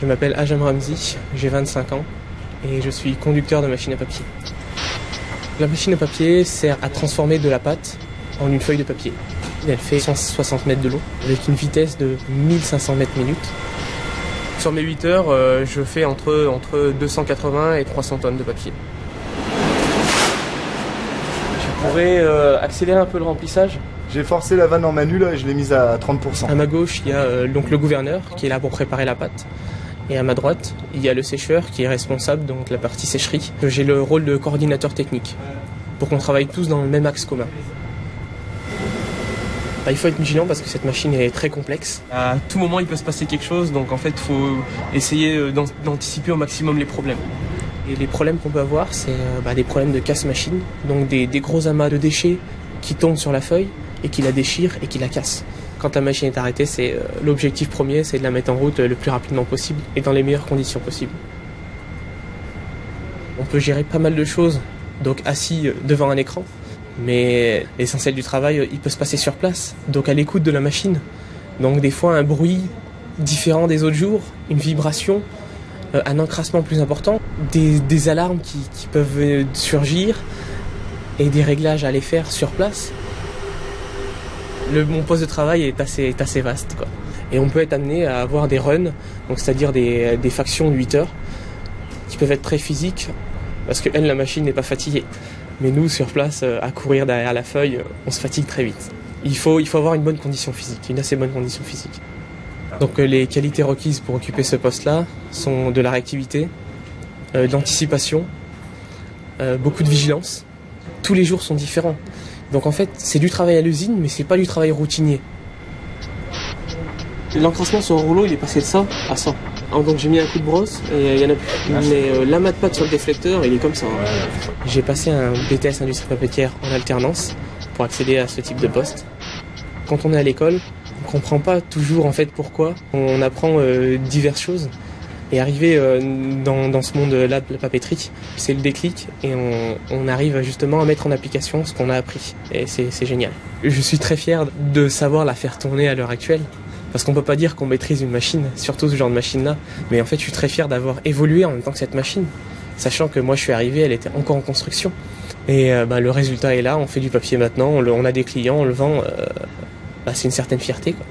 Je m'appelle Ajam Ramzi, j'ai 25 ans et je suis conducteur de machine à papier. La machine à papier sert à transformer de la pâte en une feuille de papier. Elle fait 160 mètres de long avec une vitesse de 1500 mètres minute. Sur mes 8 heures, je fais entre 280 et 300 tonnes de papier. Je pourrais accélérer un peu le remplissage. J'ai forcé la vanne en manu là et je l'ai mise à 30%. À ma gauche, il y a donc le gouverneur qui est là pour préparer la pâte. Et à ma droite, il y a le sécheur qui est responsable donc de la partie sécherie. J'ai le rôle de coordinateur technique pour qu'on travaille tous dans le même axe commun. Il faut être vigilant parce que cette machine est très complexe. À tout moment, il peut se passer quelque chose, donc en fait, il faut essayer d'anticiper au maximum les problèmes. Et les problèmes qu'on peut avoir, c'est des problèmes de casse-machine, donc des gros amas de déchets qui tombent sur la feuille et qui la déchirent et qui la cassent. Quand la machine est arrêtée, l'objectif premier, c'est de la mettre en route le plus rapidement possible et dans les meilleures conditions possibles. On peut gérer pas mal de choses, donc assis devant un écran, mais l'essentiel du travail, il peut se passer sur place, donc à l'écoute de la machine. Donc des fois un bruit différent des autres jours, une vibration, un encrassement plus important, des alarmes qui peuvent surgir et des réglages à les faire sur place. Mon poste de travail est assez vaste, quoi. Et on peut être amené à avoir des runs, donc c'est-à-dire des factions de 8 heures, qui peuvent être très physiques, parce que la machine n'est pas fatiguée. Mais nous, sur place, à courir derrière la feuille, on se fatigue très vite. Il faut avoir une bonne condition physique, une assez bonne condition physique. Donc les qualités requises pour occuper ce poste-là sont de la réactivité, de l'anticipation, beaucoup de vigilance. Tous les jours sont différents. Donc en fait, c'est du travail à l'usine, mais c'est pas du travail routinier. L'encrassement sur le rouleau, il est passé de ça à ça. Alors donc j'ai mis un coup de brosse et il y en a plus. Mais l'amas de pâte sur le déflecteur, il est comme ça. J'ai passé un BTS industrie papetière en alternance pour accéder à ce type de poste. Quand on est à l'école, on comprend pas toujours en fait pourquoi. On apprend diverses choses. Et arriver dans ce monde-là de la papeterie, c'est le déclic et on arrive justement à mettre en application ce qu'on a appris. Et c'est génial. Je suis très fier de savoir la faire tourner à l'heure actuelle. Parce qu'on peut pas dire qu'on maîtrise une machine, surtout ce genre de machine-là. Mais en fait, je suis très fier d'avoir évolué en même temps que cette machine. Sachant que moi, je suis arrivé, elle était encore en construction. Et le résultat est là, on fait du papier maintenant, on a des clients, on le vend. C'est une certaine fierté, quoi.